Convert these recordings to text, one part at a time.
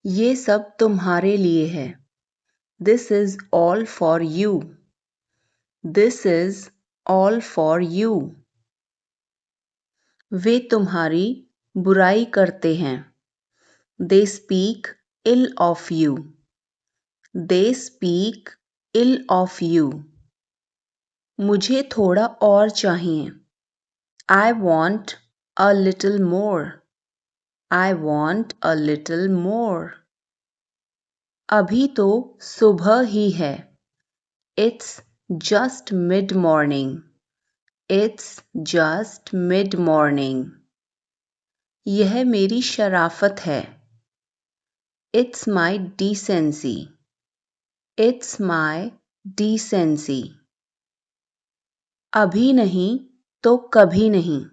ये सब तुम्हारे लिए है। This is all for you. This is all for you. वे तुम्हारी बुराई करते हैं। They speak ill of you. They speak ill of you. मुझे थोड़ा और चाहिए। I want a little more. I want a little more. अभी तो सुबह ही है। It's just mid-morning. It's just mid-morning. यह मेरी शराफत है। It's my decency. It's my decency. अभी नहीं तो कभी नहीं।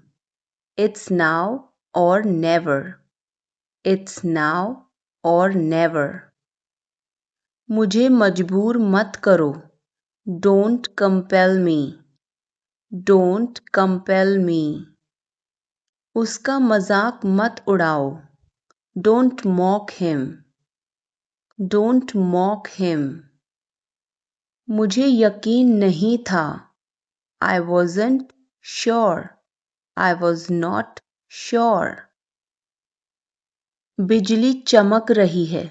It's now or never. It's now or never. मुझे मजबूर मत करो। Don't compel me. Don't compel me. उसका मजाक मत उड़ाओ। Don't mock him. Don't mock him. मुझे यकीन नहीं था। I wasn't sure. I was not sure. बिजली चमक रही है।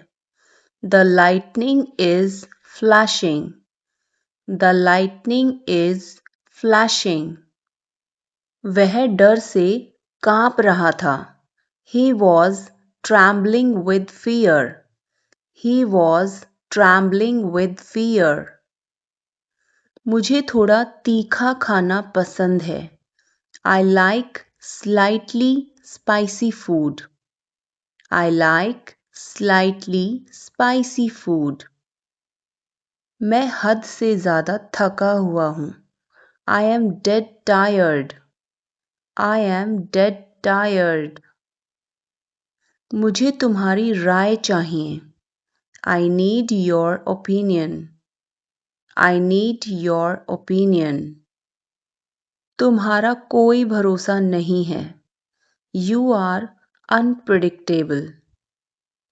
The lightning is flashing. The lightning is flashing. वह डर से कांप रहा था। He was trembling with fear. He was trembling with fear. मुझे थोड़ा तीखा खाना पसंद है। I like slightly spicy food. I like slightly spicy food. मैं हद से ज़्यादा थका हुआ हूँ। I am dead tired. I am dead tired. मुझे तुम्हारी राय चाहिए। I need your opinion. I need your opinion. तुम्हारा कोई भरोसा नहीं है। You are unpredictable.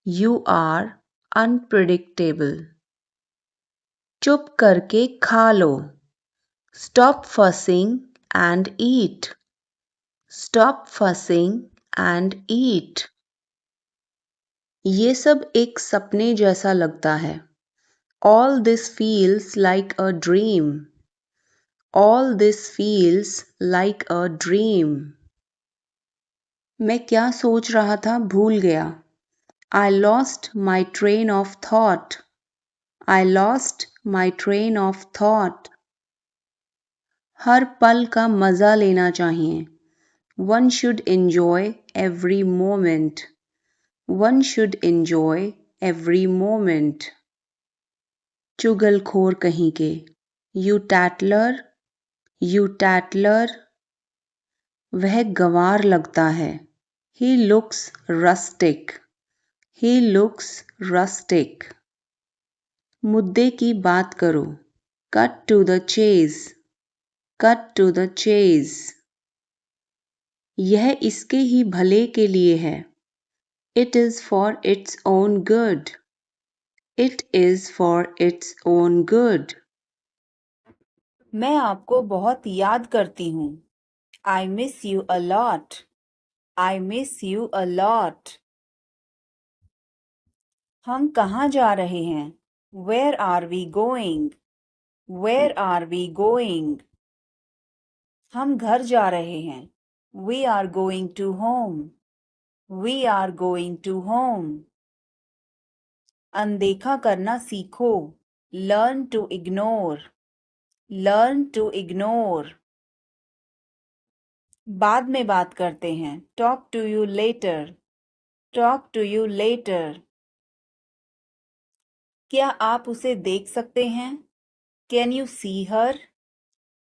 You are unpredictable. चुप करके खा लो। Stop fussing and eat. Stop fussing and eat. ये सब एक सपने जैसा लगता है। All this feels like a dream. All this feels like a dream. मैं क्या सोच रहा था भूल गया। I lost my train of thought. I lost my train of thought. हर पल का मज़ा लेना चाहिए। One should enjoy every moment. One should enjoy every moment. चुगलखोर कहीं के। You tattler. You tattler. वह गंवार लगता है। He looks rustic. He looks rustic. मुद्दे की बात करो। Cut to the chase. Cut to the chase. यह इसके ही भले के लिए है। It is for its own good. It is for its own good. मैं आपको बहुत याद करती हूँ। I miss you a lot. I miss you a lot. हम कहाँ जा रहे हैं? Where are we going? Where are we going? हम घर जा रहे हैं। We are going to home. We are going to home. अनदेखा करना सीखो। Learn to ignore. Learn to ignore. बाद में बात करते हैं। Talk to you later. Talk to you later. क्या आप उसे देख सकते हैं? Can you see her?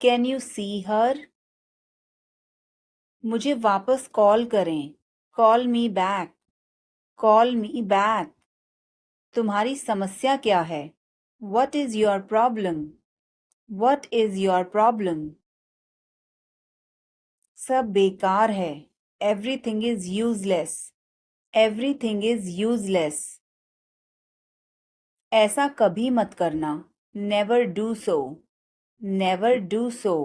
Can you see her? मुझे वापस कॉल करें। Call me back. Call me back. तुम्हारी समस्या क्या है? What is your problem? What is your problem? सब बेकार है। Everything is useless. Everything is useless. ऐसा कभी मत करना। Never do so. Never do so.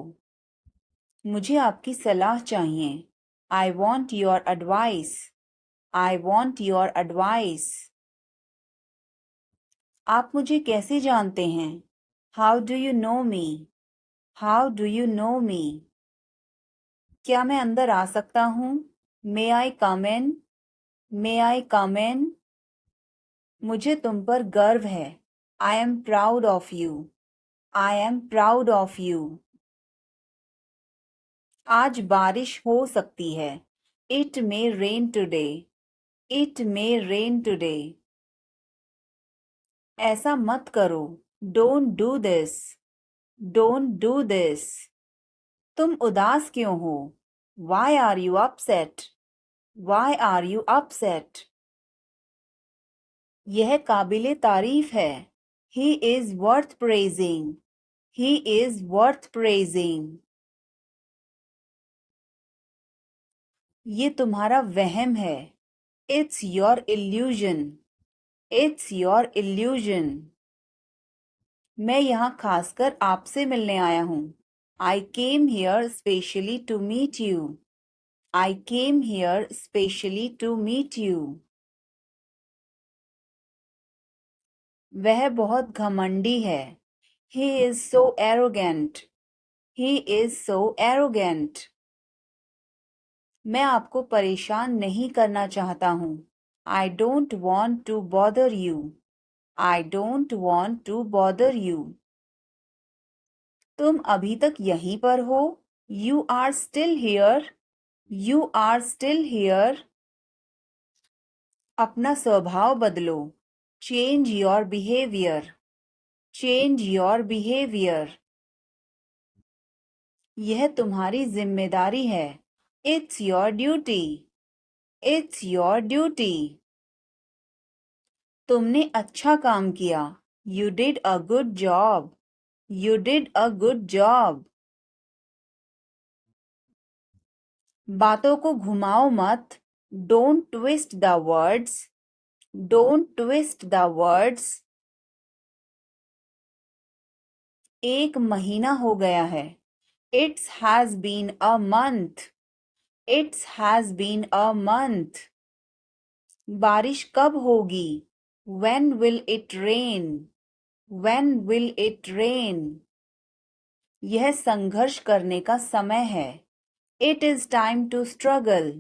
मुझे आपकी सलाह चाहिए। I want your advice. I want your advice. आप मुझे कैसे जानते हैं? How do you know me? How do you know me? क्या मैं अंदर आ सकता हूँ? मे आई कम इन? मे आई कम इन? मुझे तुम पर गर्व है। I am proud of you. I am proud of you. आज बारिश हो सकती है। It may rain today. It may rain today. ऐसा मत करो। Don't do this. Don't do this. तुम उदास क्यों हो? Why are you upset? Why are you upset? यह काबिले तारीफ है। He is worth praising. He is worth praising. ये तुम्हारा वहम है। It's your illusion. It's your illusion. मैं यहाँ खासकर आपसे मिलने आया हूँ। I came here specially to meet you. I came here specially to meet you. वह बहुत घमंडी है। He is so arrogant. He is so arrogant. मैं आपको परेशान नहीं करना चाहता हूँ। I don't want to bother you. I don't want to bother you. तुम अभी तक यहीं पर हो? You are still here. You are still here. अपना स्वभाव बदलो। Change your behaviour. Change your behaviour. यह तुम्हारी जिम्मेदारी है। It's your duty. It's your duty. तुमने अच्छा काम किया। You did a good job. You did a good job. बातों को घुमाओ मत। Don't twist the words. Don't twist the words. एक महीना हो गया है। It's has been a month. It's has been a month. बारिश कब होगी? When will it rain? When will it rain? यह संघर्ष करने का समय है। It is time to struggle.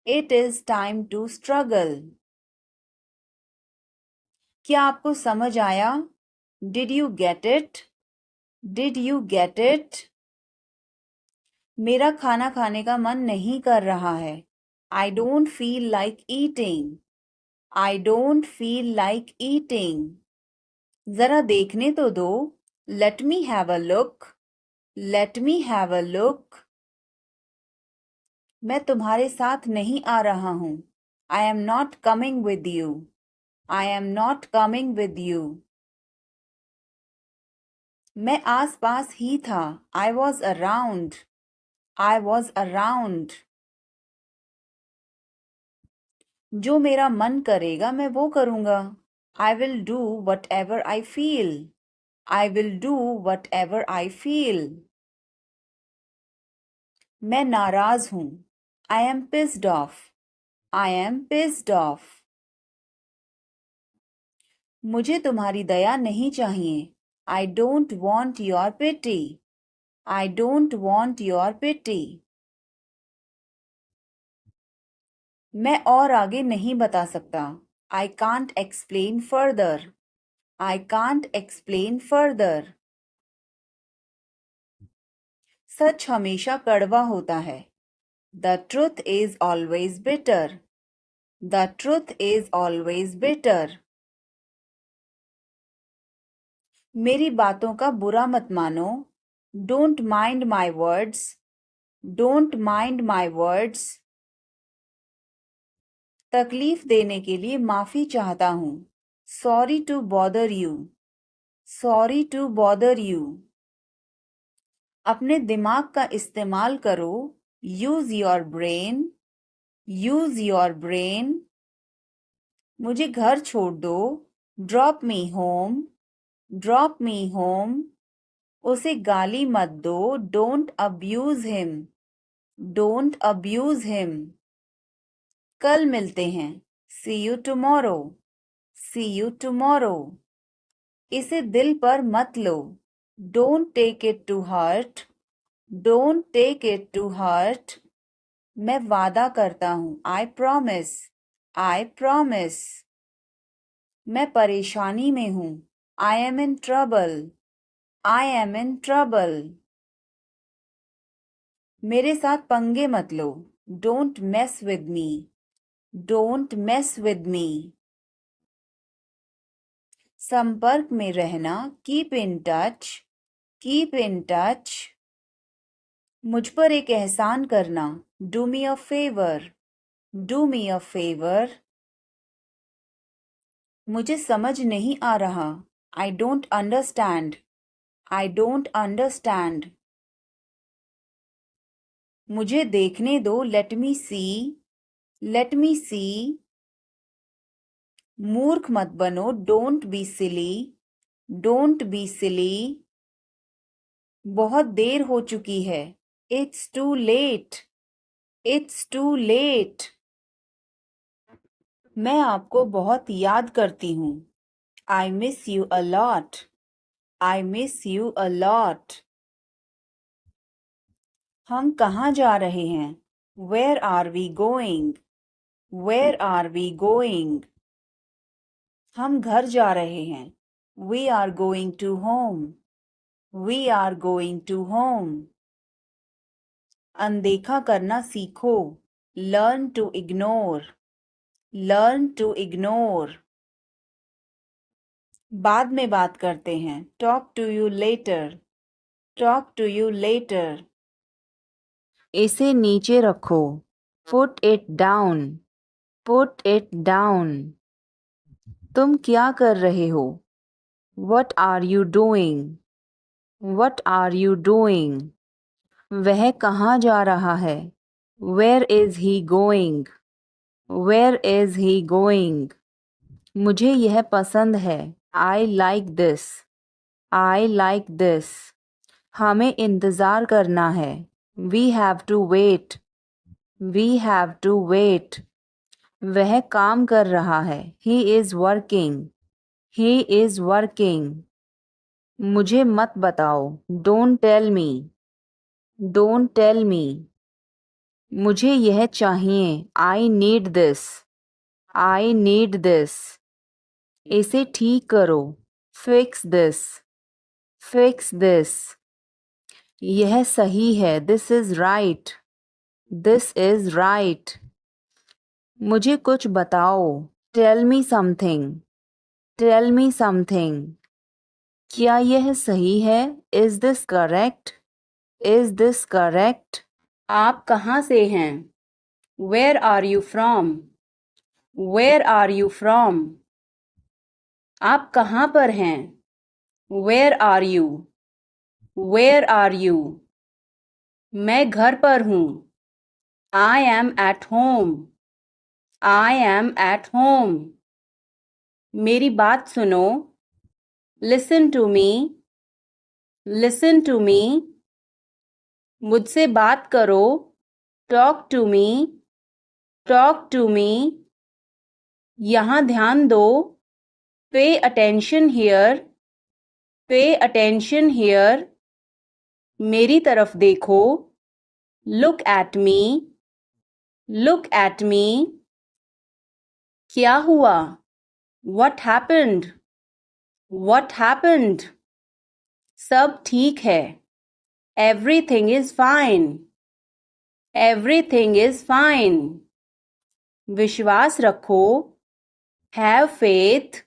It is time to struggle. क्या आपको समझ आया? Did you get it? Did you get it? मेरा खाना खाने का मन नहीं कर रहा है। I don't feel like eating. I don't feel like eating. जरा देखने तो दो। Let me have a look. Let me have a look. मैं तुम्हारे साथ नहीं आ रहा हूँ। I am not coming with you. I am not coming with you. मैं आस पास ही था। I was around. I was around. जो मेरा मन करेगा मैं वो करूँगा। I will do whatever I feel. I will do whatever I feel. मैं नाराज हूँ। I am pissed off. I am pissed off. मुझे तुम्हारी दया नहीं चाहिए। I don't want your pity. I don't want your pity. मैं और आगे नहीं बता सकता। I can't explain further. I can't explain further. सच हमेशा कड़वा होता है। The truth is always bitter. The truth is always bitter. मेरी बातों का बुरा मत मानो। Don't mind my words. Don't mind my words. तकलीफ देने के लिए माफी चाहता हूँ। Sorry to bother you. Sorry to bother you. अपने दिमाग का इस्तेमाल करो। Use your brain. Use your brain. मुझे घर छोड़ दो। Drop me home, drop me home. उसे गाली मत दो, don't abuse him, don't abuse him. कल मिलते हैं, see you tomorrow, see you tomorrow. इसे दिल पर मत लो, don't take it to heart, don't take it to heart. मैं वादा करता हूँ, आई प्रॉमिस, आई प्रॉमिस। मैं परेशानी में हूँ, I am in trouble, I am in trouble. मेरे साथ पंगे मत लो, don't mess with me, don't mess with me. संपर्क में रहना, keep in touch, keep in touch. मुझ पर एक एहसान करना, do me a favour, do me a favour. मुझे समझ नहीं आ रहा, I don't understand, I don't understand. मुझे देखने दो, लेट मी सी, लेट मी सी। मूर्ख मत बनो, don't be silly, don't be silly. बहुत देर हो चुकी है, it's too late, it's too late. मैं आपको बहुत याद करती हूँ, I miss you a lot, I miss you a lot. हम कहाँ जा रहे हैं, where are we going, where are we going. हम घर जा रहे हैं, we are going to home, we are going to home. अनदेखा करना सीखो, learn to ignore, learn to ignore. बाद में बात करते हैं, talk to you later, talk to you later. इसे नीचे रखो, put it down, put it down. तुम क्या कर रहे हो, what are you doing, what are you doing. वह कहाँ जा रहा है, where is he going, where is he going. मुझे यह पसंद है, I like this, I like this. हमें इंतज़ार करना है, we have to wait, we have to wait. वह काम कर रहा है, he is working, he is working. मुझे मत बताओ, don't tell me, don't tell me. मुझे यह चाहिए, I need this, I need this. इसे ठीक करो, फिक्स दिस, फिक्स दिस। यह सही है, this is right, this is right. मुझे कुछ बताओ, tell me something, tell me something. क्या यह सही है, is this correct, is this correct. आप कहाँ से हैं, where are you from, where are you from. आप कहाँ पर हैं, where are you, where are you. मैं घर पर हूँ, I am at home, I am at home. मेरी बात सुनो, listen to me, listen to me. मुझसे बात करो, talk to me, talk to me. यहाँ ध्यान दो, pay attention here, pay attention here. मेरी तरफ देखो, look at me, look at me. क्या हुआ, व्हाट हैपेंड, व्हाट हैपेंड। सब ठीक है, everything is fine, everything is fine. विश्वास रखो, हैव फेथ,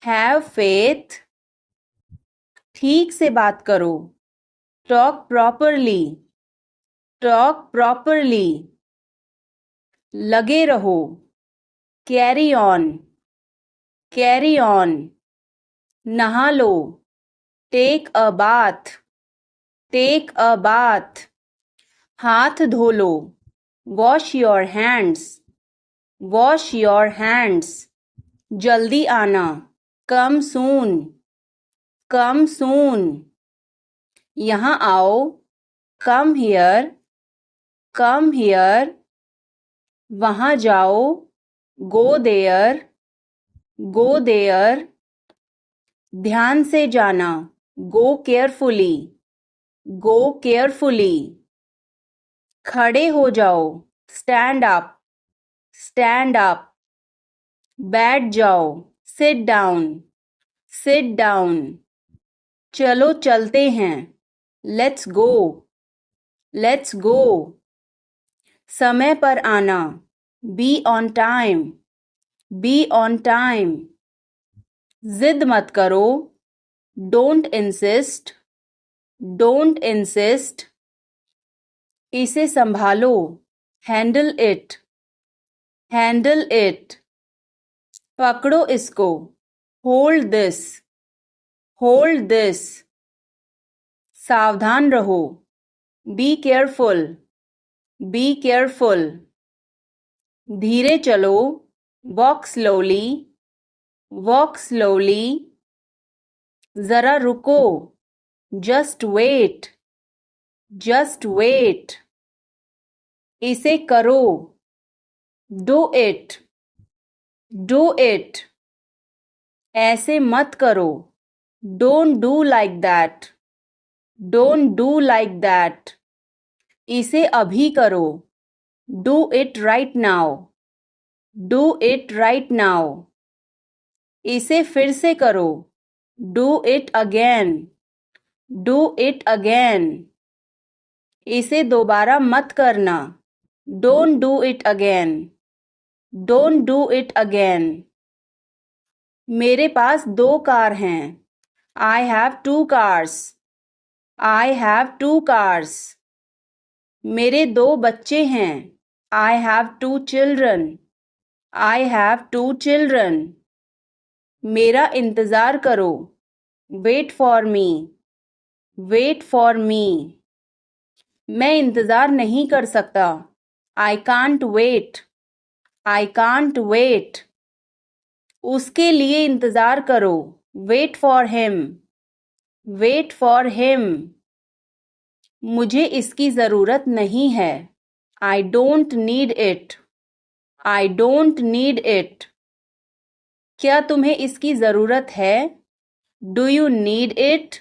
हैव फेथ। ठीक से बात करो, टॉक प्रॉपरली, टॉक प्रॉपरली। लगे रहो, कैरी ऑन, कैरी ऑन। नहा लो, take a bath, take a bath. हाथ धो लो, wash your hands, wash your hands. जल्दी आना, कम सून, कम सून। यहाँ आओ, कम हियर, कम हियर। वहाँ जाओ, गो देयर, गो देयर। ध्यान से जाना, गो केयरफुली, गो केयरफुली। खड़े हो जाओ, स्टैंड अप, स्टैंड अप। बैठ जाओ, सिट डाउन, सिट डाउन। चलो चलते हैं, लेट्स गो, लेट्स गो। समय पर आना, be on time, be on time. जिद मत करो, डोंट इंसिस्ट, डोंट इंसिस्ट। इसे संभालो, हैंडल इट, हैंडल इट। पकड़ो इसको, होल्ड दिस, होल्ड दिस। सावधान रहो, बी केयरफुल, बी केयरफुल। धीरे चलो, वॉक स्लोली, वॉक स्लोली। जरा रुको, जस्ट वेट, जस्ट वेट। इसे करो, डू इट, डू इट। ऐसे मत करो, don't do like that, don't do like that. इसे अभी करो, do it right now, do it right now. इसे फिर से करो, do it again, do it again. इसे दोबारा मत करना, don't do it again, don't do it again. मेरे पास 2 कार हैं, I have 2 cars, I have 2 cars. मेरे 2 बच्चे हैं, I have 2 children, I have 2 children. मेरा इंतज़ार करो, wait for me, wait for me. मैं इंतज़ार नहीं कर सकता, I can't wait, I can't wait. उसके लिए इंतज़ार करो, wait for him, wait for him. मुझे इसकी ज़रूरत नहीं है, I don't need it, I don't need it. क्या तुम्हें इसकी ज़रूरत है? Do you need it,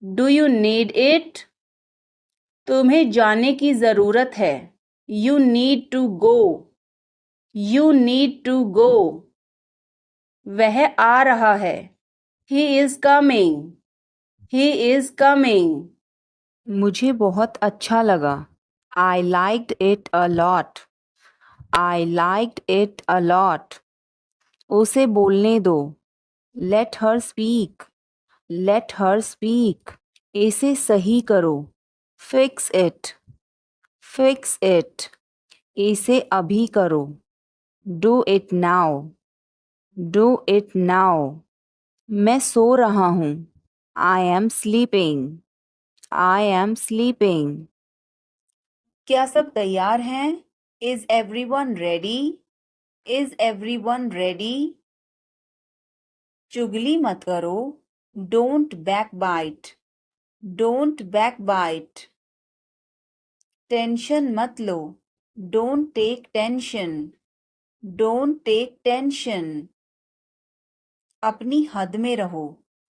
do you need it. तुम्हें जाने की ज़रूरत है, you need to go, you need to go. वह आ रहा है, he is coming, he is coming. मुझे बहुत अच्छा लगा, I liked it a lot, I liked it a lot. उसे बोलने दो, let her speak, let her speak. इसे सही करो, फिक्स इट, फिक्स इट। इसे अभी करो, do it now, do it now. मैं सो रहा हूँ, I am sleeping, I am sleeping. क्या सब तैयार हैं? Is everyone ready, is everyone ready. चुगली मत करो, don't backbite, don't backbite. Tension मत लो, don't take tension, don't take tension. अपनी हद में रहो,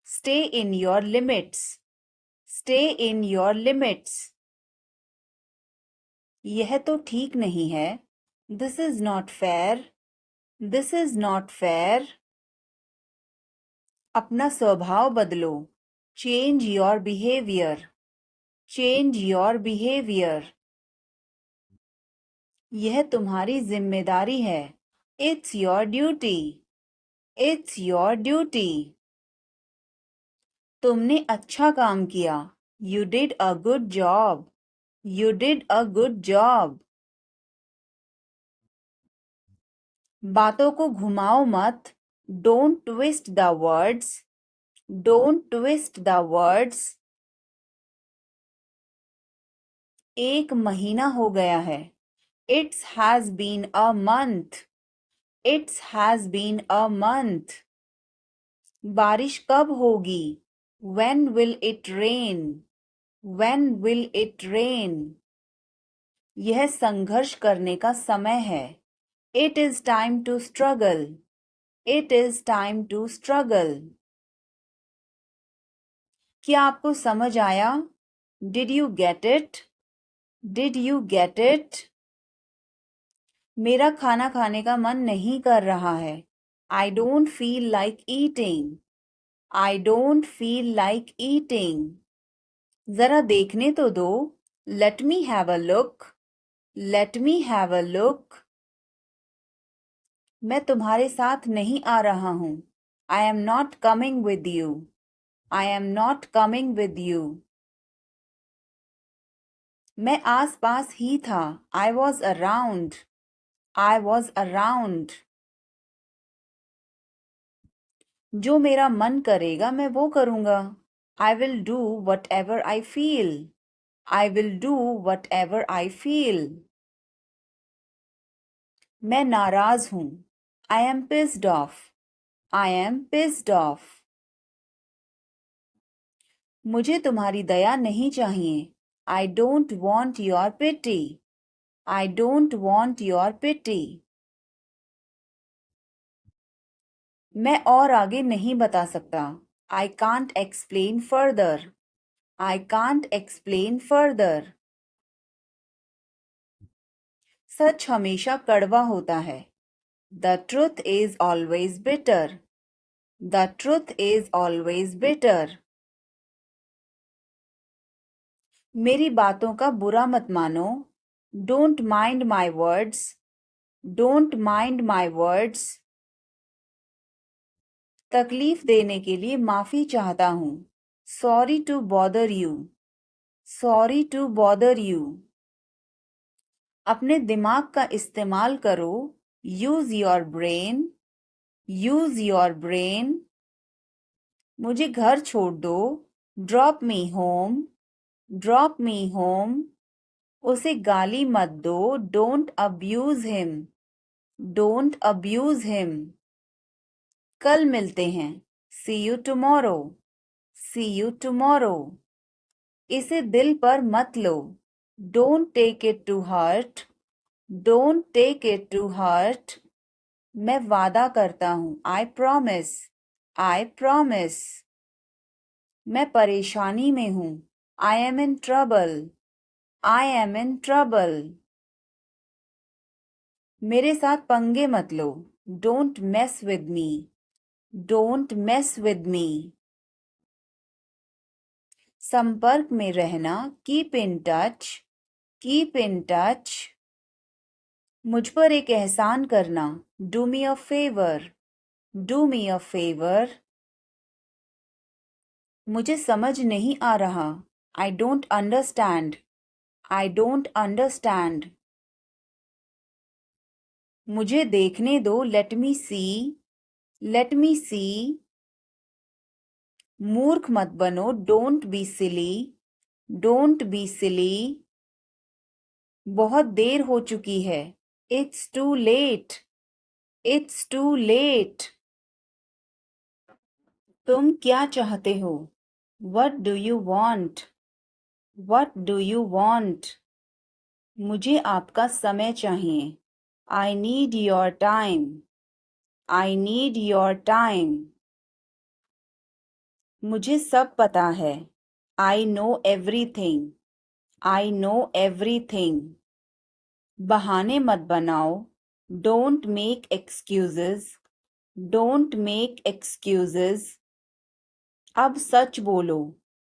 stay in your limits, stay in your limits. यह तो ठीक नहीं है, this is not fair, this is not fair. अपना स्वभाव बदलो, change your behaviour, change your behaviour. यह तुम्हारी जिम्मेदारी है, it's your duty, it's your duty. तुमने अच्छा काम किया, you did a good job, you did a good job. बातों को घुमाओ मत, don't twist the words, don't twist the words. 1 महीना हो गया है, it's has been a month, It has been a month. बारिश कब होगी? When will it rain? When will it rain? यह संघर्ष करने का समय है. It is time to struggle. It is time to struggle. क्या आपको समझ आया? Did you get it? Did you get it? मेरा खाना खाने का मन नहीं कर रहा है. I don't feel like eating. I don't feel like eating. जरा देखने तो दो. Let me have a look. Let me have a look. मैं तुम्हारे साथ नहीं आ रहा हूँ. I am not coming with you. I am not coming with you. मैं आस पास ही था. I was around. I was around. जो मेरा मन करेगा मैं वो करूँगा. I will do whatever I feel. I will do whatever I feel. मैं नाराज हूँ. I am pissed off. I am pissed off. मुझे तुम्हारी दया नहीं चाहिए. I don't want your pity. I don't want your pity. मैं और आगे नहीं बता सकता. I can't explain further. I can't explain further. सच हमेशा कड़वा होता है. The truth is always bitter. The truth is always bitter. मेरी बातों का बुरा मत मानो. Don't mind my words. Don't mind my words. तकलीफ देने के लिए माफी चाहता हूँ. Sorry to bother you. Sorry to bother you. अपने दिमाग का इस्तेमाल करो. Use your brain. Use your brain. मुझे घर छोड़ दो. Drop me home. Drop me home. उसे गाली मत दो. Don't abuse him. Don't abuse him. कल मिलते हैं. See you tomorrow. See you tomorrow. इसे दिल पर मत लो. Don't take it to heart. Don't take it to heart. मैं वादा करता हूँ. I promise. I promise. मैं परेशानी में हूँ. I am in trouble. I am in trouble. मेरे साथ पंगे मत लो. Don't mess with me. Don't mess with me. संपर्क में रहना. Keep in touch. Keep in touch. मुझ पर एक एहसान करना. Do me a favor. Do me a favor. मुझे समझ नहीं आ रहा. I don't understand. I don't understand. मुझे देखने दो. Let me see. Let me see. मूर्ख मत बनो. Don't be silly. Don't be silly. बहुत देर हो चुकी है. It's too late. It's too late. तुम क्या चाहते हो? What do you want? What do you want? मुझे आपका समय चाहिए. I need your time. I need your time. मुझे सब पता है. I know everything. I know everything. बहाने मत बनाओ. Don't make excuses. Don't make excuses. अब सच बोलो.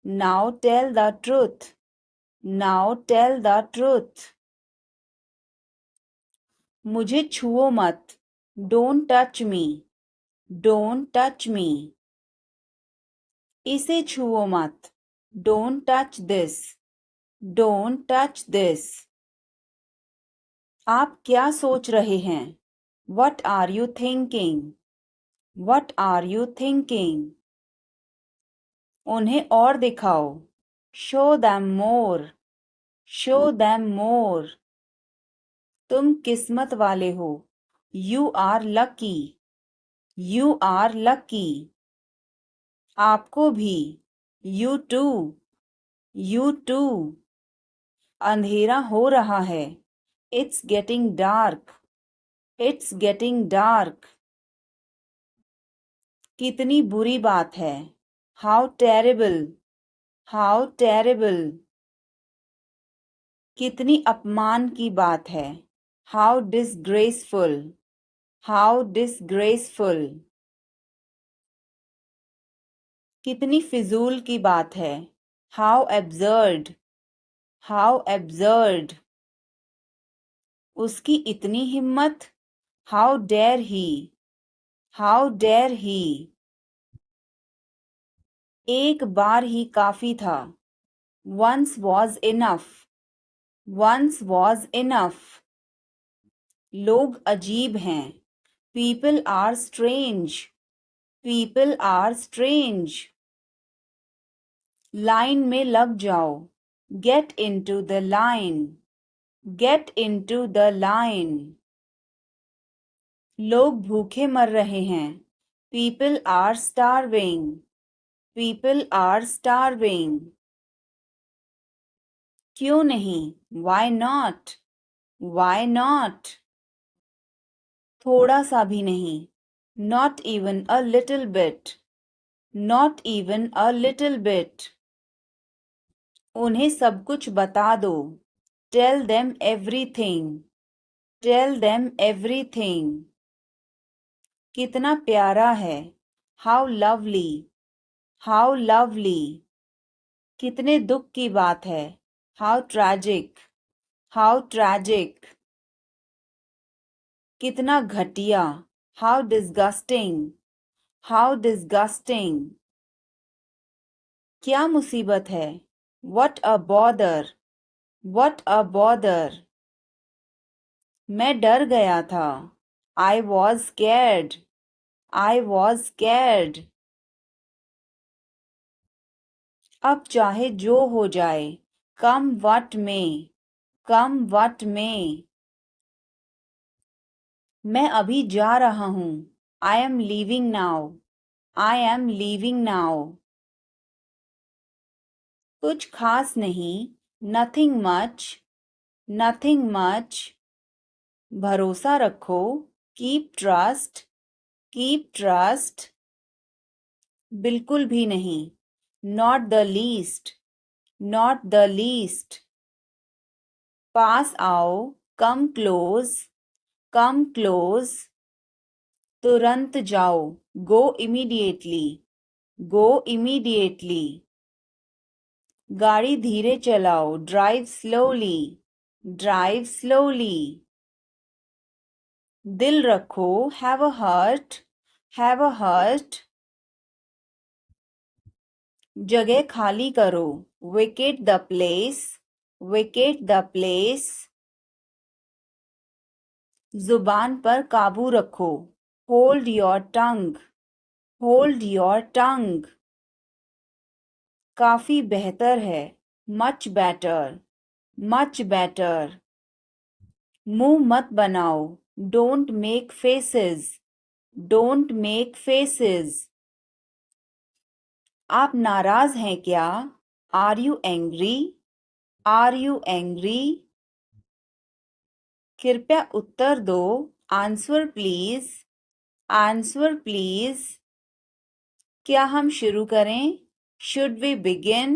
Now tell the truth. Now tell the truth. मुझे छुओ मत. Don't touch me. Don't touch me. इसे छुओ मत. Don't touch this. Don't touch this. आप क्या सोच रहे हैं? What are you thinking? What are you thinking? उन्हें और दिखाओ. Show them more. Show them more. तुम किस्मत वाले हो. You are lucky. You are lucky. आपको भी. You too. You too. अंधेरा हो रहा है. It's getting dark. It's getting dark. कितनी बुरी बात है. How terrible. How terrible. कितनी अपमान की बात है. How disgraceful. How disgraceful. कितनी फिजूल की बात है. How absurd. How absurd. उसकी इतनी हिम्मत. How dare he. How dare he. एक बार ही काफी था. Once was enough. Once was enough. लोग अजीब हैं. People are strange. People are strange. Line में लग जाओ. Get into the line. Get into the line. लोग भूखे मर रहे हैं. People are starving. People are starving. क्यों नहीं? Why not? Why not? थोड़ा सा भी नहीं. Not even a little bit. Not even a little bit. उन्हें सब कुछ बता दो. Tell them everything. Tell them everything. कितना प्यारा है. How lovely. How lovely. कितने दुख की बात है. How tragic. How tragic. कितना घटिया. How disgusting. How disgusting. क्या मुसीबत है. What a bother. What a bother. मैं डर गया था. I was scared. I was scared. अब चाहे जो हो जाए. Come what may. Come what may. मैं अभी जा रहा हूँ. I am leaving now. I am leaving now. कुछ खास नहीं. Nothing much. Nothing much. भरोसा रखो. Keep trust. Keep trust. बिल्कुल भी नहीं. Not the least. Not the least. पास आओ. Come close. Come close. तुरंत जाओ. Go immediately. Go immediately. गाड़ी धीरे चलाओ. Drive slowly. Drive slowly. दिल रखो. Have a heart. Have a heart. जगह खाली करो. Vacate the place. Vacate the place. जुबान पर काबू रखो. Hold your tongue. Hold your tongue. काफी बेहतर है. Much better. Much better. मुंह मत बनाओ. Don't make faces. Don't make faces. आप नाराज हैं क्या? Are you angry? Are you angry? कृपया उत्तर दो. Answer please. Answer please. क्या हम शुरू करें? Should we begin?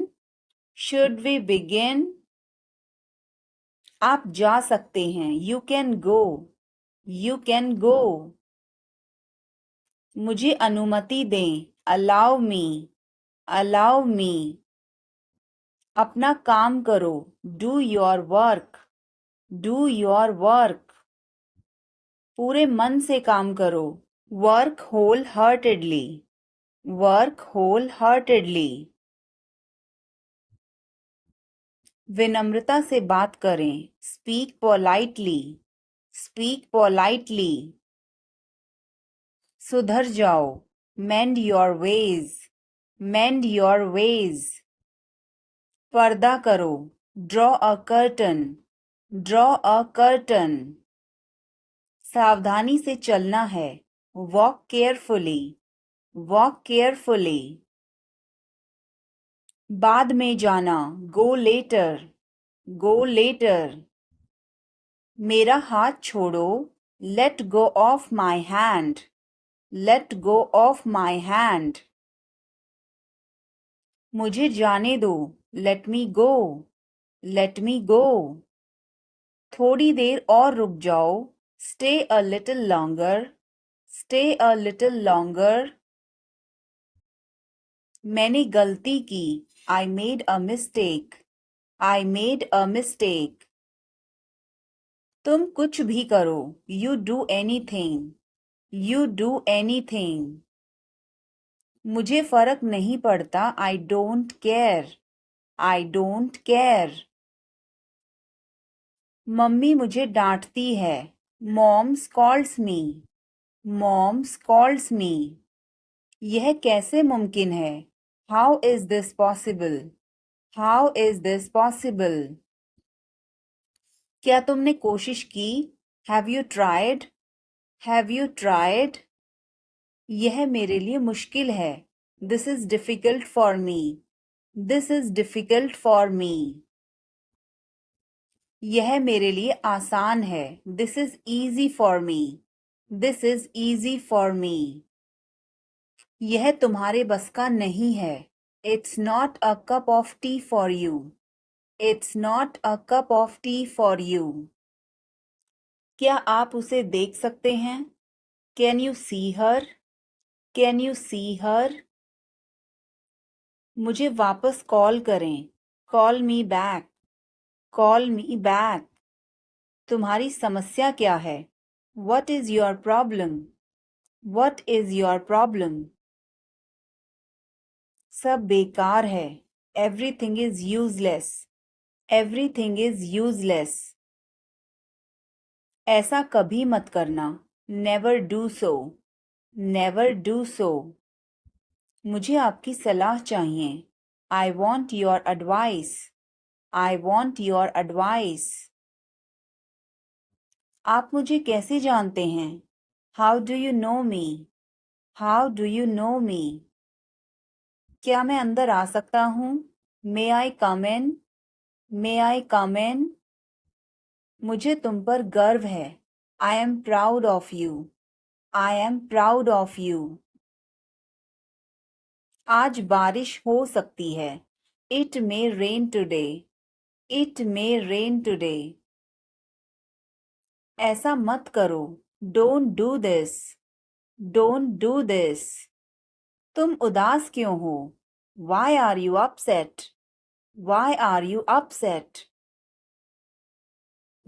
Should we begin? आप जा सकते हैं. You can go. You can go. मुझे अनुमति दें. Allow me. Allow me. अपना काम करो. Do your work. Do your work. पूरे मन से काम करो. Work wholeheartedly. Work wholeheartedly. विनम्रता से बात करें. Speak politely. Speak politely. सुधर जाओ. Mend your ways. Mend your ways. पर्दा करो. Draw a curtain. Draw a curtain. सावधानी से चलना है। Walk carefully, walk carefully. बाद में जाना, गो लेटर, गो लेटर। मेरा हाथ छोड़ो, let go of my hand, let go of my hand. मुझे जाने दो, लेट मी गो, लेट मी गो। थोड़ी देर और रुक जाओ, stay a little longer, stay a little longer. मैंने गलती की, I made a mistake, I made a mistake. तुम कुछ भी करो, you do anything, you do anything. मुझे फर्क नहीं पड़ता, I don't care, I don't care. Mummy मुझे डांटती है, मॉम स्कॉल्ड्स मी, मॉम स्कॉल्ड्स मी। यह कैसे मुमकिन है, how is this possible, how is this possible. क्या तुमने कोशिश की, have you tried, have you tried. यह मेरे लिए मुश्किल है, this is difficult for me, this is difficult for me. यह मेरे लिए आसान है, this is easy for me, this is easy for me. यह तुम्हारे बस का नहीं है, it's not a cup of tea for you, it's not a cup of tea for you. क्या आप उसे देख सकते हैं, can you see her, can you see her. मुझे वापस कॉल करें, call me back, call me back. तुम्हारी समस्या क्या है, what is your problem, what is your problem. सब बेकार है, everything is useless, everything is useless. ऐसा कभी मत करना, never do so, never do so. मुझे आपकी सलाह चाहिए, I want your advice, I want your advice. आप मुझे कैसे जानते हैं, how do you know me, how do you know me. क्या मैं अंदर आ सकता हूँ, मे आई कम इन, मे आई कम इन। मुझे तुम पर गर्व है, I am proud of you, I am proud of you. आज बारिश हो सकती है, it may rain today, it may rain today. ऐसा मत करो, don't do this, don't do this. तुम उदास क्यों हो, why are you upset, why are you upset.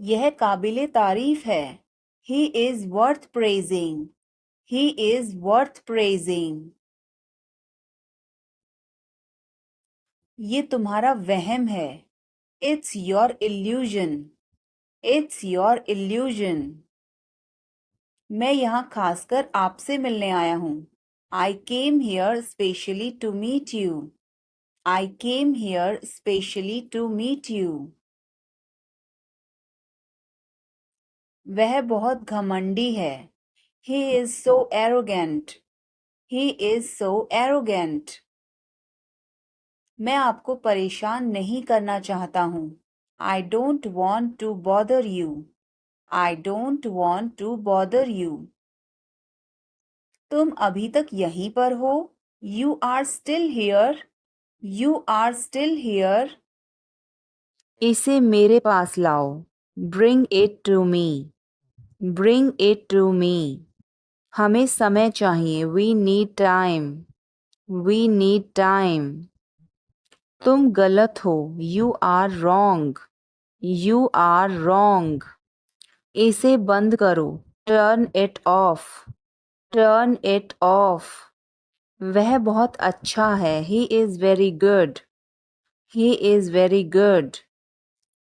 यह काबिले तारीफ है, he is worth praising, he is worth praising. ये तुम्हारा वहम है, it's your illusion, it's your illusion. मैं यहाँ खासकर आपसे मिलने आया हूँ, I came here specially to meet you, I came here specially to meet you. वह बहुत घमंडी है, he is so arrogant, he is so arrogant. मैं आपको परेशान नहीं करना चाहता हूँ, I don't want to bother you, I don't want to bother you. तुम अभी तक यहीं पर हो, you are still here, you are still here. इसे मेरे पास लाओ, bring it to me, bring it to me. हमें समय चाहिए, we need time, we need time. तुम गलत हो, you are wrong, you are wrong. इसे बंद करो, turn it off, turn it off. वह बहुत अच्छा है, he is very good, he is very good.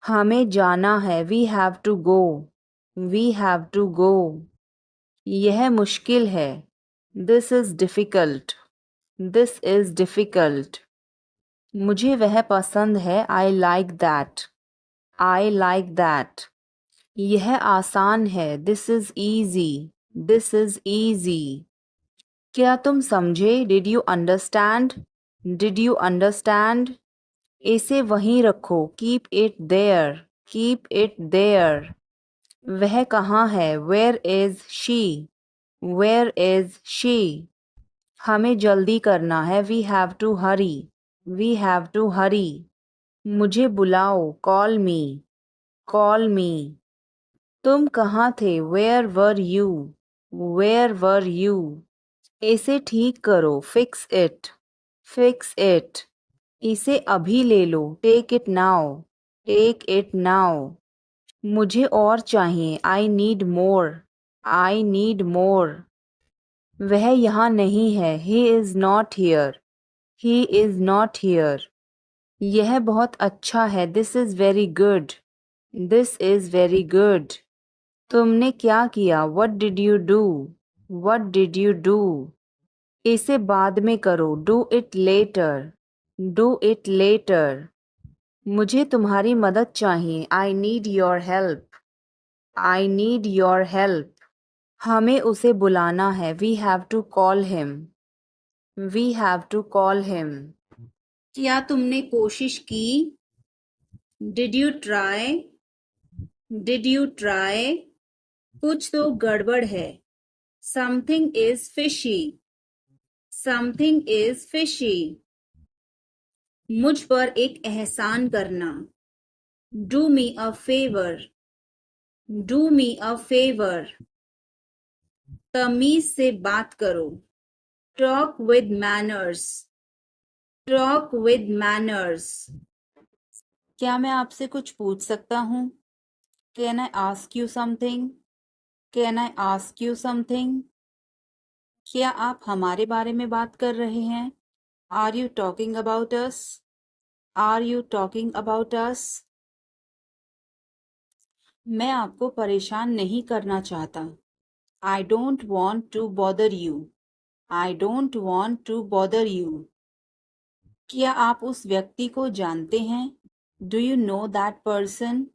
हमें जाना है, we have to go, we have to go. यह मुश्किल है, this is difficult, this is difficult. मुझे वह पसंद है, I like that, I like that. यह आसान है। This is easy. This is easy. क्या तुम समझे? Did you understand? Did you understand? इसे वहीं रखो। Keep it there. Keep it there. वह कहाँ है? Where is she? Where is she? हमें जल्दी करना है। We have to hurry. We have to hurry. मुझे बुलाओ। Call me. Call me. तुम कहाँ थे? Where were you? Where were you? इसे ठीक करो। Fix it. Fix it. इसे अभी ले लो। Take it now. Take it now. मुझे और चाहिए। I need more. I need more. वह यहाँ नहीं है। He is not here. He is not here. यह बहुत अच्छा है। This is very good. This is very good. तुमने क्या किया? What did you do? What did you do? इसे बाद में करो। Do it later. Do it letter. मुझे तुम्हारी मदद चाहिए। I need your help. I need your help. हमें उसे बुलाना है। We have to call him. We have to call him. क्या तुमने कोशिश की? Did you try? Did you try? कुछ तो गड़बड़ है। Something is fishy. Something is fishy. मुझ पर एक एहसान करना। Do me a favour. Do me a favour. तमीज से बात करो। Talk with manners. Talk with manners. क्या मैं आपसे कुछ पूछ सकता हूँ? Can I ask you something? Can I ask you something? क्या आप हमारे बारे में बात कर रहे हैं? Are you talking about us? Are you talking about us? मैं आपको परेशान नहीं करना चाहता। I don't want to bother you. I don't want to bother you. क्या आप उस व्यक्ति को जानते हैं? Do you know that person?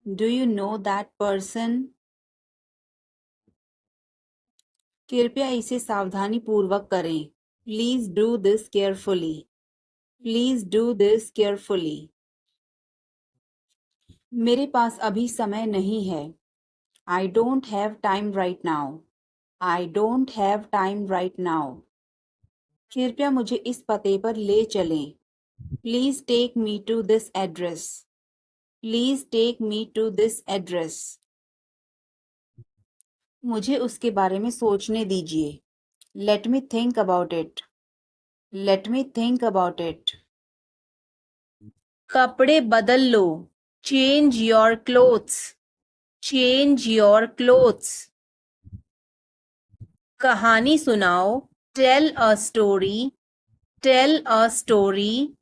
Do you know that person? कृपया इसे सावधानी पूर्वक करें। Please do this carefully. Please do this carefully. मेरे पास अभी समय नहीं है। I don't have time right now. I don't have time right now. कृपया मुझे इस पते पर ले चलें। Please take me to this address. Please take me to this address. मुझे उसके बारे में सोचने दीजिए। Let me think about it. Let me think about it. कपड़े बदल लो। Change your clothes. Change your clothes. कहानी सुनाओ। Tell a story. Tell a story.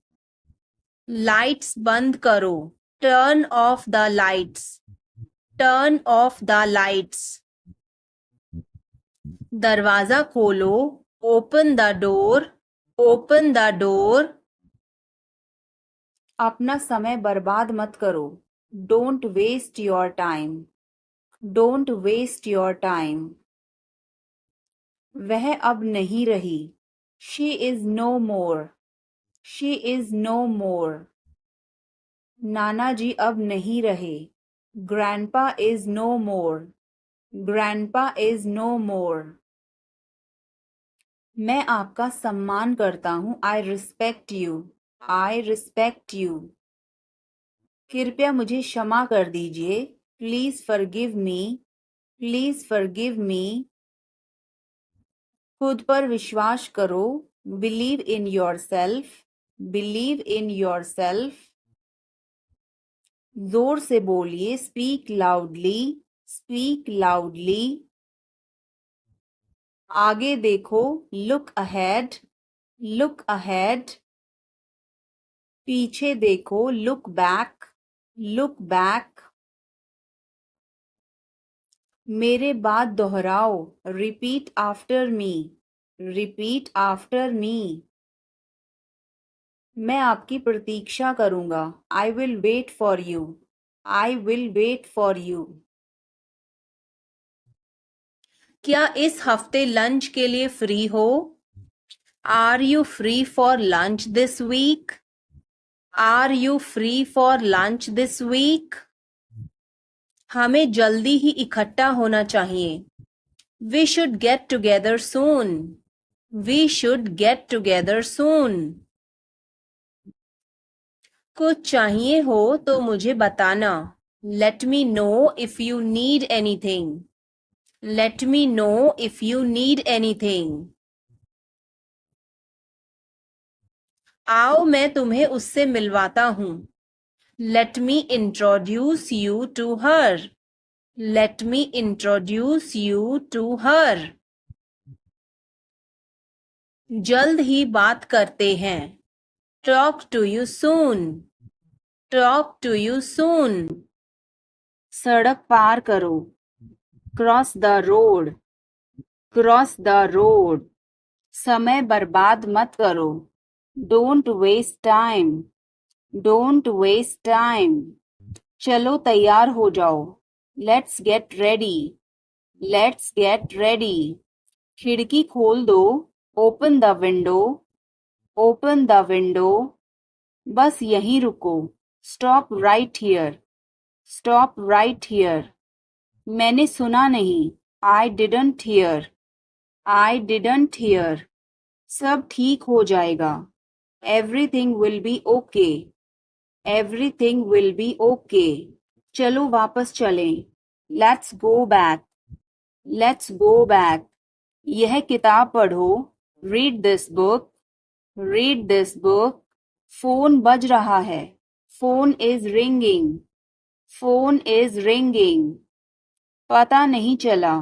Lights बंद करो। Turn off the lights. Turn off the lights. दरवाजा खोलो। Open the door. Open the door. अपना समय बर्बाद मत करो। Don't waste your time. Don't waste your time. वह अब नहीं रही। She is no more. She is no more. नाना जी अब नहीं रहे। Grandpa is no more. Grandpa is no मोर। मैं आपका सम्मान करता हूँ। I respect you. I respect you. कृपया मुझे क्षमा कर दीजिए। Please forgive me. Please forgive me. खुद पर विश्वास करो। Believe in yourself. Believe in yourself. जोर से बोलिए। Speak loudly. Speak loudly. आगे देखो। Look ahead. Look ahead. पीछे देखो। Look back. Look back. मेरे बाद दोहराओ। Repeat after me. Repeat after me. मैं आपकी प्रतीक्षा करूंगा। I will wait for you. I will wait for you. क्या इस हफ्ते लंच के लिए फ्री हो? Are you free for lunch this week? Are you free for lunch this week? हमें जल्दी ही इकट्ठा होना चाहिए। We should get together soon. We should get together soon. कुछ चाहिए हो तो मुझे बताना। Let me know if you need anything. Let me know if you need anything. आओ मैं तुम्हें उससे मिलवाता हूँ। Let me introduce you to her. Let me introduce you to her. जल्द ही बात करते हैं। Talk to you soon. Talk to you soon. सड़क पार करो। Cross the road. Cross the road. समय बर्बाद मत करो। Don't waste time. Don't waste time. चलो तैयार हो जाओ। Let's get ready. Let's get ready. खिड़की खोल दो। Open the window. Open the window. बस यहीं रुको। Stop right here. Stop right here. मैंने सुना नहीं। I didn't hear. I didn't hear. सब ठीक हो जाएगा। Everything will be okay. Everything will be okay. चलो वापस चलें। Let's go back. Let's go back. यह किताब पढ़ो। Read this book. Read this book. Phone बज रहा है। Phone is ringing. Phone is ringing. पता नहीं चला।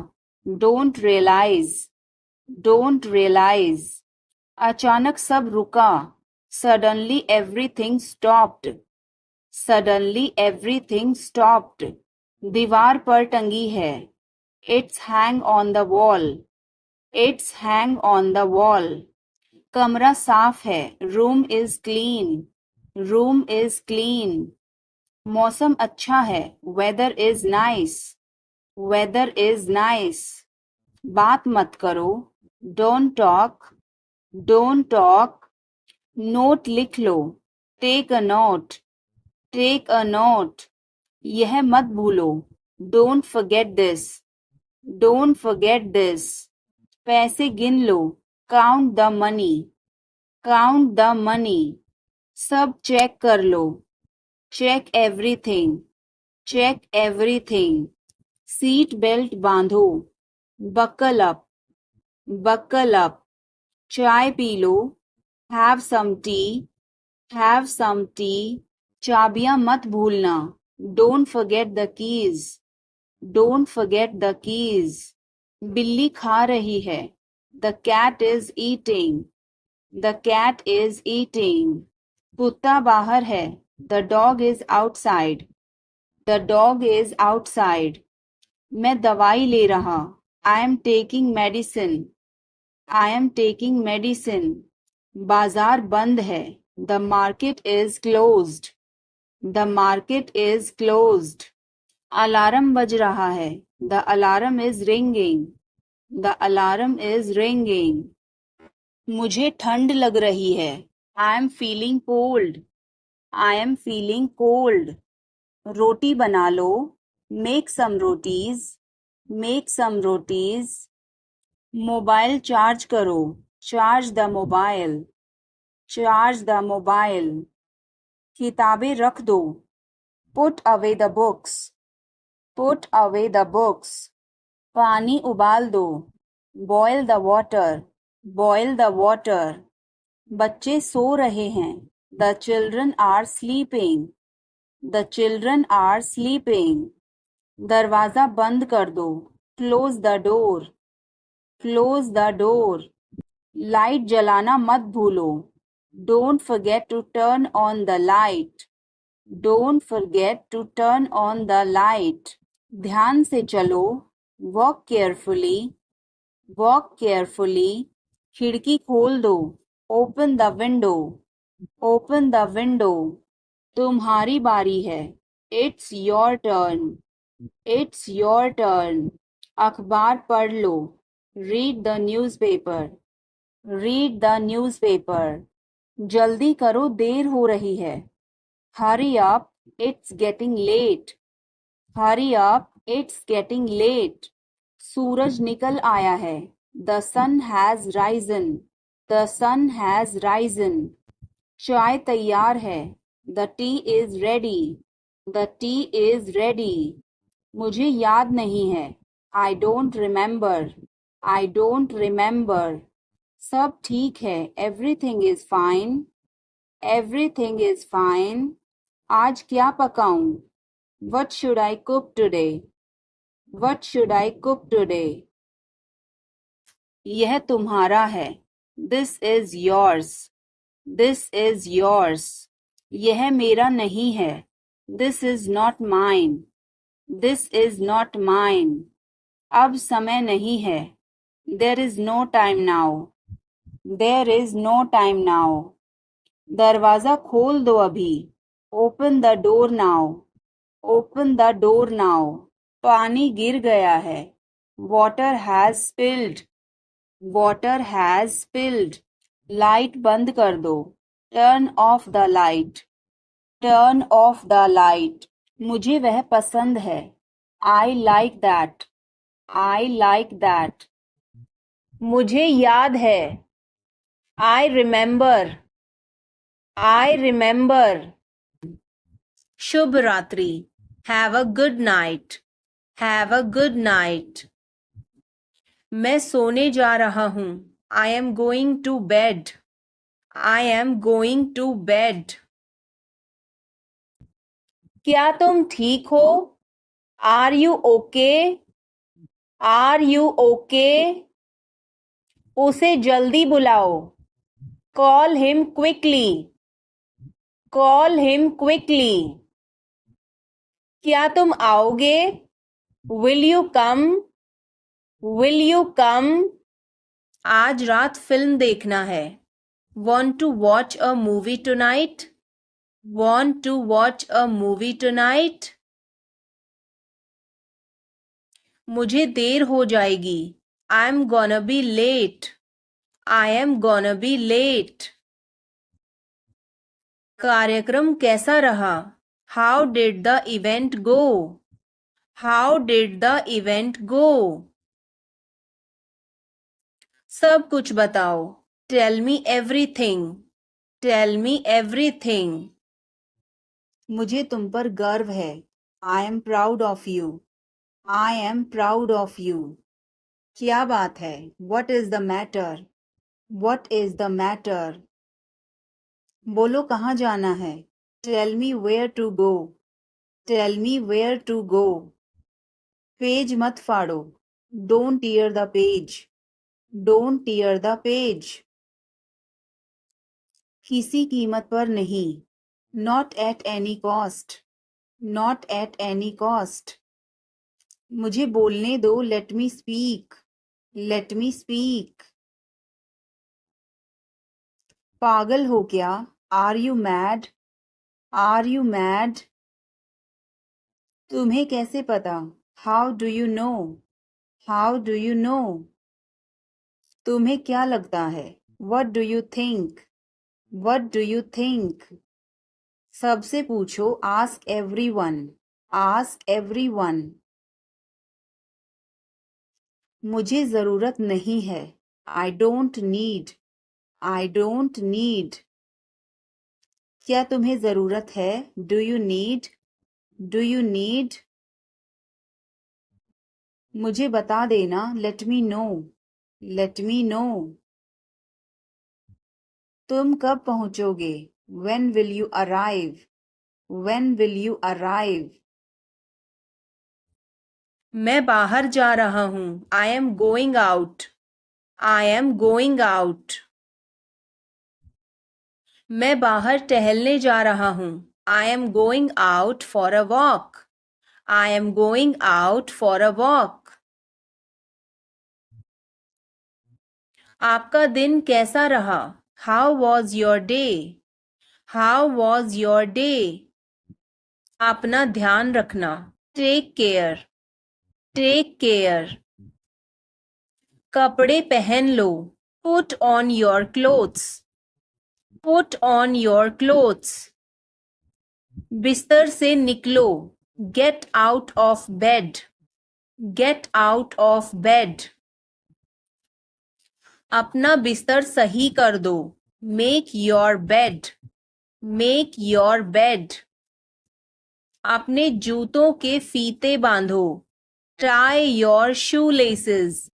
Don't realise. Don't realise. अचानक सब रुका। Suddenly everything stopped. Suddenly everything stopped. दीवार पर टंगी है। It's hang on the wall. It's hang on the wall. कमरा साफ है। Room is clean. Room is clean. मौसम अच्छा है। Weather is nice. Weather is nice. बात मत करो। Don't talk. Don't talk. Note लिख लो। Take a note. Take a note. यह मत भूलो। Don't forget this. Don't forget this. पैसे गिन लो। Count the money. Count the money. सब चेक कर लो। Check everything. Check everything. Seat belt बांधो। Buckle up. Buckle up. चाय पी लो। Have some tea. Have some tea. चाबियां मत भूलना। Don't forget the keys. Don't forget the keys. बिल्ली खा रही है। The cat is eating. The cat is eating. कुत्ता बाहर है। The dog is outside. The dog is outside. मैं दवाई ले रहा। I am taking medicine. I am taking medicine. बाजार बंद है। The market is closed. The market is closed. Alarm बज रहा है। The alarm is ringing. The alarm is ringing. मुझे ठंड लग रही है। I am feeling cold. I am feeling cold. रोटी बना लो। Make some rotis. Make some rotis. Mobile charge करो। Charge the mobile. Charge the mobile. किताबें रख दो। Put away the books. Put away the books. पानी उबाल दो। Boil the water. Boil the water. बच्चे सो रहे हैं। The children are sleeping. The children are sleeping. दरवाजा बंद कर दो। Close the door. Close the door. Light जलाना मत भूलो। Don't forget to turn on the light. Don't forget to turn on the light. ध्यान से चलो। Walk carefully. Walk carefully. खिड़की खोल दो। Open the window. Open the window. तुम्हारी बारी है। It's your turn. It's your turn. अखबार पढ़ लो। Read the newspaper. Read the newspaper. जल्दी करो, देर हो रही है। Hurry up, it's getting late. Hurry up, it's getting late. सूरज निकल आया है। The sun has risen. The sun has risen. चाय तैयार है। The tea is ready. The tea is ready. मुझे याद नहीं है। I don't remember. I don't remember. सब ठीक है। Everything is fine. Everything is fine. आज क्या पकाऊं? What should I cook today? What should I cook today? यह तुम्हारा है। This is yours. This is yours. यह मेरा नहीं है। This is not mine. This is not mine. अब समय नहीं है। There is no time now. There is no time now. दरवाजा खोल दो अभी। Open the door now. Open the door now. पानी गिर गया है। Water has spilled. Water has spilled. Light बंद कर दो। Turn off the light. Turn off the light. मुझे वह पसंद है। I like that. I like that. मुझे याद है। I remember. I remember. शुभ रात्रि। Have a good night. Have a good night. मैं सोने जा रहा हूँ। I am going to bed. I am going to bed. क्या तुम ठीक हो? Are you okay? Are you okay? उसे जल्दी बुलाओ। Call him quickly. Call him quickly. क्या तुम आओगे? Will you come? Will you come? आज रात फिल्म देखना है। Want to watch a movie tonight? Want to watch a movie tonight? मुझे देर हो जाएगी। I'm gonna be late. I am gonna be late. कार्यक्रम कैसा रहा? How did the event go? How did the event go? सब कुछ बताओ। Tell me everything. Tell me everything. मुझे तुम पर गर्व है। I am proud of you. I am proud of you. क्या बात है? What is the matter? What is the matter? बोलो कहाँ जाना है? Tell me where to go. Tell me where to go. Page मत फाड़ो। Don't tear the page. Don't tear the page. किसी कीमत पर नहीं। Not at any cost. Not at any cost. मुझे बोलने दो। Let me speak. Let me speak. पागल हो क्या? Are you mad? Are you mad? तुम्हें कैसे पता? How do you know? How do you know? तुम्हें क्या लगता है? What do you think? What do you think? सबसे पूछो। Ask everyone. Ask everyone. मुझे जरूरत नहीं है। I don't need. I don't need. क्या तुम्हें जरूरत है? Do you need? Do you need? मुझे बता देना। Let me know. Let me know. तुम कब पहुंचोगे? When will you arrive? When will you arrive? मैं बाहर जा रहा हूँ। I am going out. I am going out. मैं बाहर टहलने जा रहा हूँ। I am going out for a walk. I am going out for a walk. आपका दिन कैसा रहा? How was your day? How was your day? अपना ध्यान रखना। Take care. Take care. कपड़े पहन लो. Put on your clothes. Put on your clothes. बिस्तर से निकलो. Get out of bed. Get out of bed. अपना बिस्तर सही कर दो. Make your bed. Make your bed. अपने जूतों के फीते बांधो. Tie your shoelaces.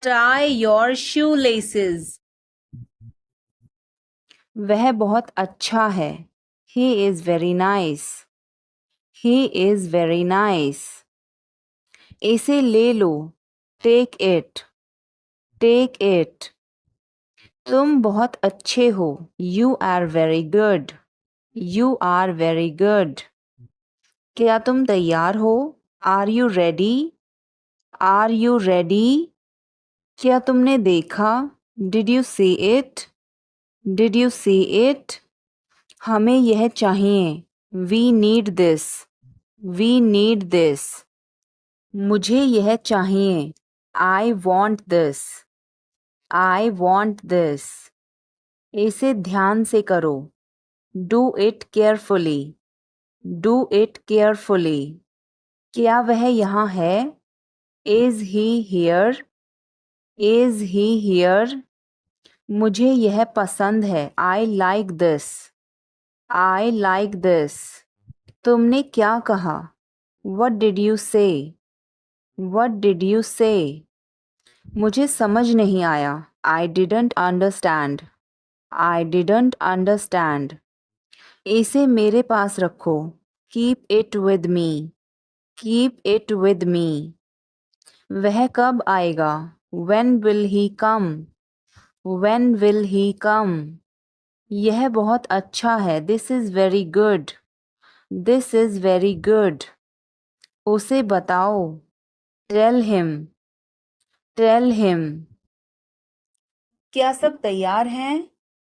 Tie your shoelaces. वह बहुत अच्छा है. He is very nice. He is very nice. इसे ले लो. Take it. Take it. तुम बहुत अच्छे हो. You are very good. You are very good. क्या तुम तैयार हो? Are you ready? Are you ready? क्या तुमने देखा? Did you see it? Did you see it? हमें यह चाहिए. We need this. We need this. मुझे यह चाहिए. I want this. I want this. इसे ध्यान से करो. Do it carefully. Do it carefully. क्या वह यहाँ है? Is he here? Is he here? मुझे यह पसंद है. I like this. I like this. तुमने क्या कहा? What did you say? What did you say? मुझे समझ नहीं आया. I didn't understand. I didn't understand. इसे मेरे पास रखो. Keep it with me. Keep it with me. वह कब आएगा? When will he come? When will he come? यह बहुत अच्छा है. This is very good. This is very good. उसे बताओ. Tell him. Tell him. क्या सब तैयार हैं?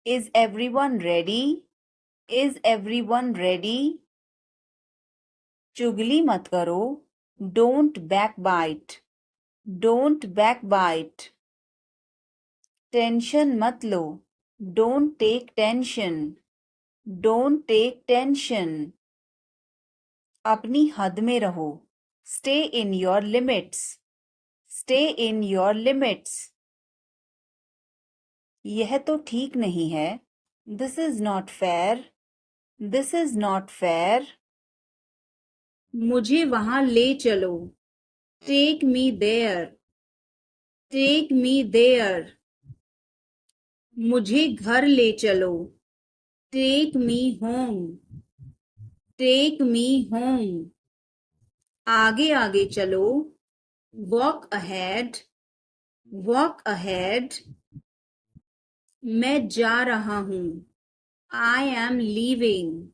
Is everyone ready? Is everyone ready? चुगली मत करो. Don't backbite. Don't backbite. Tension मत लो. Don't take tension. Don't take tension. अपनी हद में रहो. Stay in your limits. Stay in your limits. यह तो ठीक नहीं है. This is not fair. This is not fair. मुझे वहां ले चलो. Take me there. Take me there. मुझे घर ले चलो. Take me home. Take me home. आगे आगे चलो. Walk ahead. Walk ahead. मैं जा रहा हूँ. I am leaving.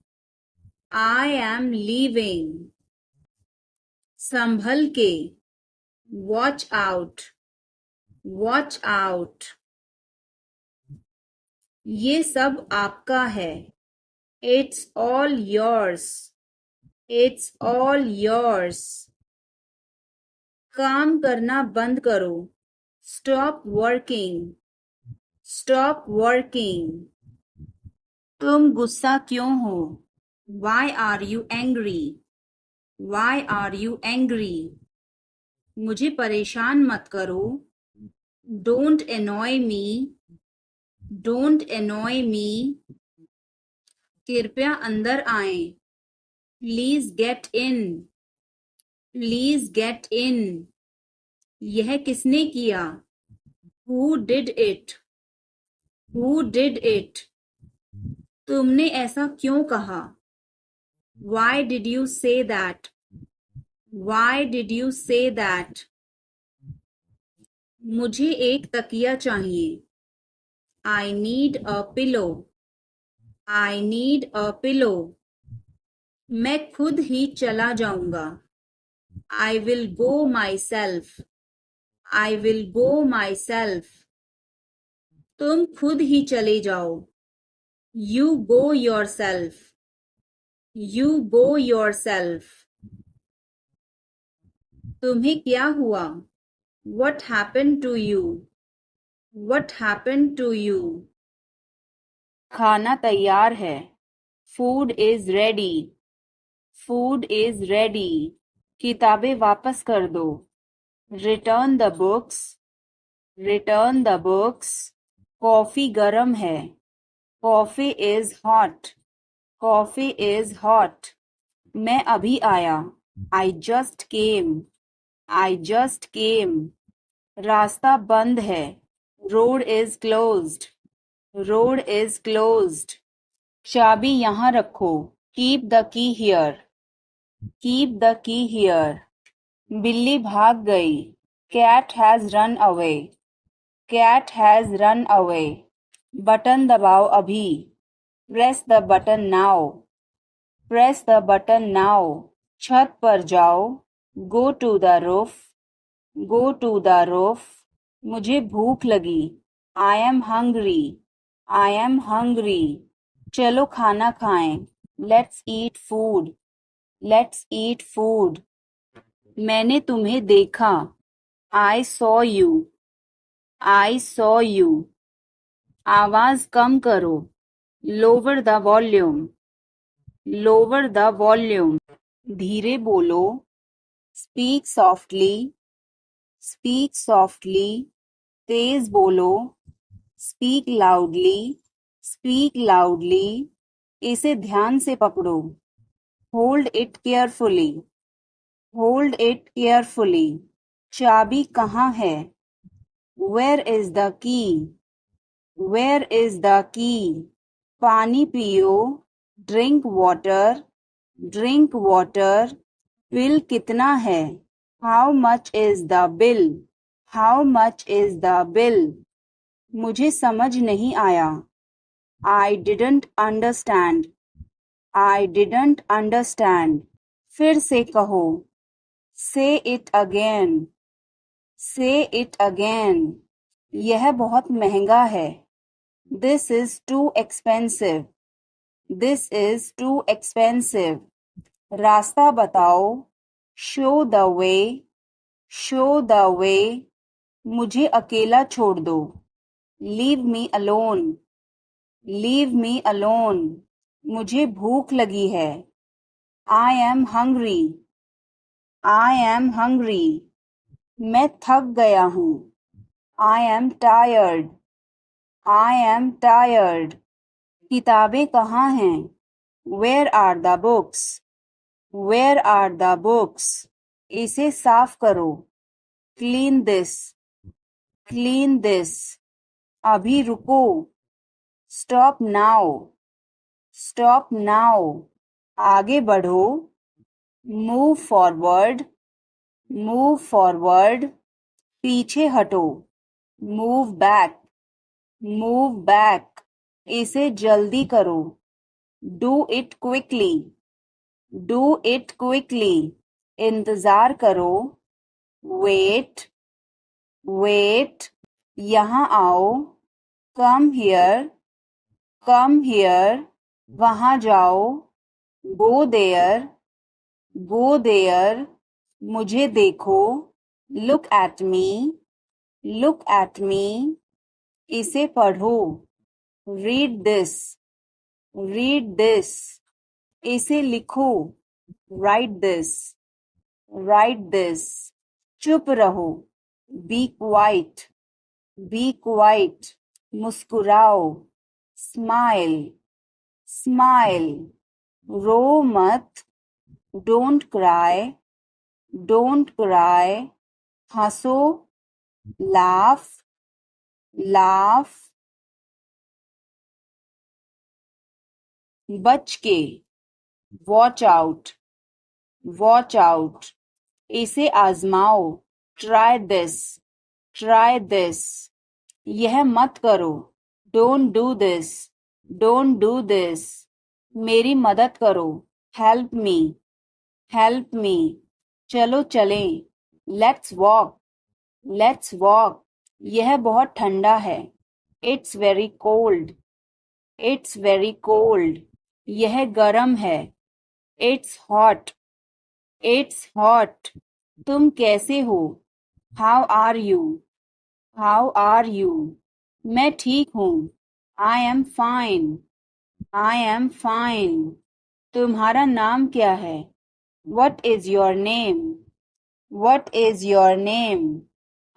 I am leaving. संभल के. Watch out. Watch out. ये सब आपका है. It's all yours. It's all yours. काम करना बंद करो. Stop working. Stop working. तुम गुस्सा क्यों हो? Why are you angry? Why are you angry? मुझे परेशान मत करो. Don't annoy me. Don't annoy me. कृपया अंदर आएं. Please get in. Please get in. यह किसने किया? Who did it? Who did it? तुमने ऐसा क्यों कहा? Why did you say that? Why did you say that? मुझे एक तकिया चाहिए. I need a pillow. I need a pillow. मैं खुद ही चला जाऊंगा. I will go myself. I will go myself. तुम खुद ही चले जाओ. You go yourself. You go yourself. तुम्हें क्या हुआ? What happened to you? What happened to you? खाना तैयार है. Food is ready. Food is ready. किताबें वापस कर दो. Return the books. Return the books. Coffee गरम है. Coffee is hot. Coffee is hot. मैं अभी आया. I just came. I just came. रास्ता बंद है. Road is closed. Road is closed. चाबी यहाँ रखो. Keep the key here. Keep the key here. बिल्ली भाग गई. Cat has run away. Cat has run away. Button दबाओ अभी. Press the button now. Press the button now. छत पर जाओ. Go to the roof. Go to the roof. मुझे भूख लगी. I am hungry. I am hungry. चलो खाना खाएं. Let's eat food. Let's eat food. मैंने तुम्हें देखा. I saw you. I saw you. आवाज कम करो. Lower the volume. Lower the volume. धीरे बोलो. Speak softly. Speak softly. तेज बोलो. Speak loudly. Speak loudly. इसे ध्यान से पकड़ो. Hold it carefully. Hold it carefully. चाबी कहाँ है? Where is the key? Where is the key? पानी पियो. Drink water. Drink water. Bill कितना है? How much is the bill? How much is the bill? मुझे समझ नहीं आया. I didn't understand. I didn't understand. फिर से कहो. Say it again. Say it again. यह बहुत महंगा है. This is too expensive. This is too expensive. रास्ता बताओ. Show the way. Show the way. मुझे अकेला छोड़ दो. Leave me alone. Leave me alone. मुझे भूख लगी है. I am hungry. I am hungry. मैं थक गया हूँ. I am tired. I am tired. किताबें कहाँ हैं? Where are the books? Where are the books? इसे साफ करो. Clean this. Clean this. अभी रुको. Stop now. Stop now. आगे बढ़ो. Move forward. Move forward. पीछे हटो. Move back. Move back. इसे जल्दी करो. Do it quickly. Do it quickly. इंतजार करो. Wait. Wait. यहाँ आओ. Come here. Come here. वहाँ जाओ. Go there. Go there. मुझे देखो. Look at me. Look at me. इसे पढ़ो. Read this. Read this. इसे लिखो. Write this. Write this. चुप रहो. Be quiet. Be quiet. मुस्कुराओ. Smile. Smile. रो मत. Don't cry. Don't cry. हंसो. Laugh. Laugh. बच के. Watch out. Watch out. इसे आजमाओ. Try this. Try this. यह मत करो. Don't do this. Don't do this. मेरी मदद करो. Help me. Help me. चलो चलें. Let's walk. Let's walk. यह बहुत ठंडा है. It's very cold. It's very cold. यह गरम है. It's hot. It's hot. तुम कैसे हो? How are you? How are you? मैं ठीक हूँ। I am fine. I am fine. तुम्हारा नाम क्या है? What is your name? What is your name?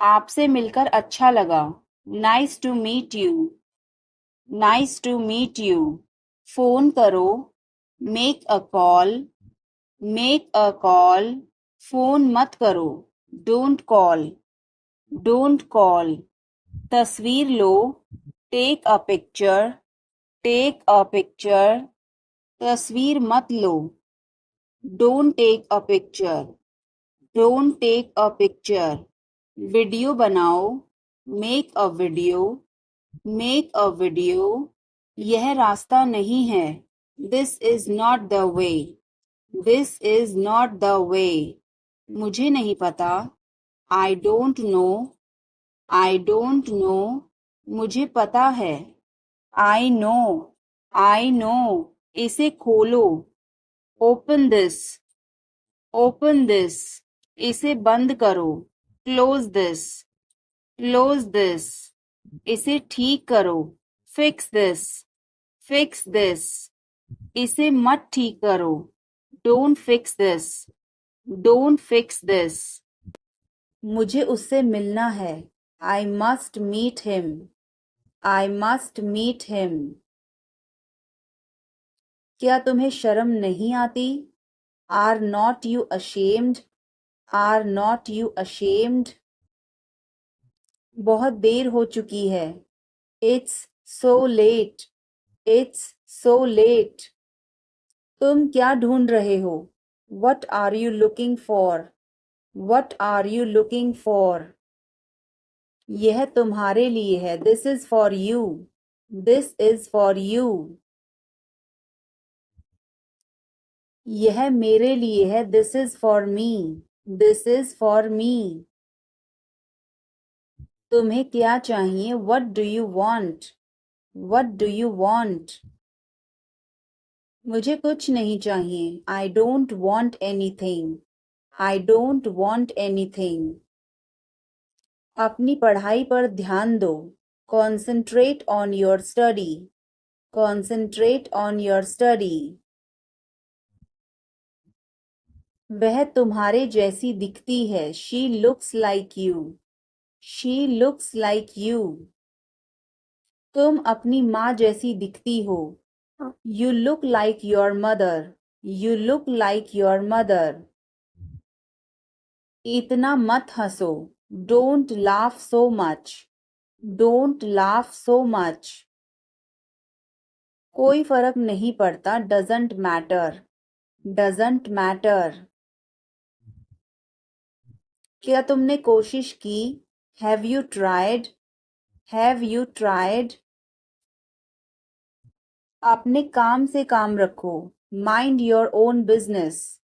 आपसे मिलकर अच्छा लगा। Nice to meet you. Nice to meet you. Phone करो। Make a call. Make a call. Phone मत करो। Don't call. Don't call. तस्वीर लो। Take a picture. Take a picture. तस्वीर मत लो। Don't take a picture. Don't take a picture. Video बनाओ। Make a video. Make a video. यह रास्ता नहीं है। This is not the way. This is not the way. मुझे नहीं पता। I don't know. I don't know. मुझे पता है। I know. I know. इसे खोलो। Open this. Open this. इसे बंद करो। Close this. Close this. इसे ठीक करो। Fix this. Fix this. इसे मत ठीक करो। Don't fix this. Don't fix this. मुझे उससे मिलना है। I must meet him. I must meet him. क्या तुम्हें शर्म नहीं आती? Are not you ashamed? Are not you ashamed? बहुत देर हो चुकी है। It's so late. It's so late. तुम क्या ढूंढ रहे हो? What are you looking for? What are you looking for? यह तुम्हारे लिए है। This is for you. This is for you. यह मेरे लिए है। This is for me. This is for me. तुम्हें क्या चाहिए? What do you want? What do you want? मुझे कुछ नहीं चाहिए। आई don't want anything. I don't want anything. अपनी पढ़ाई पर ध्यान दो। Concentrate on your study. Concentrate on your study. वह तुम्हारे जैसी दिखती है। She looks like you. She looks like you. तुम अपनी माँ जैसी दिखती हो। You look like your mother. You look like your mother. इतना मत हंसो। Don't laugh so much. Don't laugh so much. कोई फर्क नहीं पड़ता। Doesn't matter. Doesn't matter. क्या तुमने कोशिश की? Have you tried? Have you tried? अपने काम से काम रखो। Mind your own business.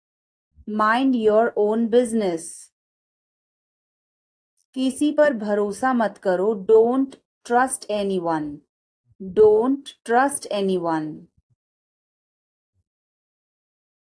Mind your own business. किसी पर भरोसा मत करो। Don't trust anyone. Don't trust anyone.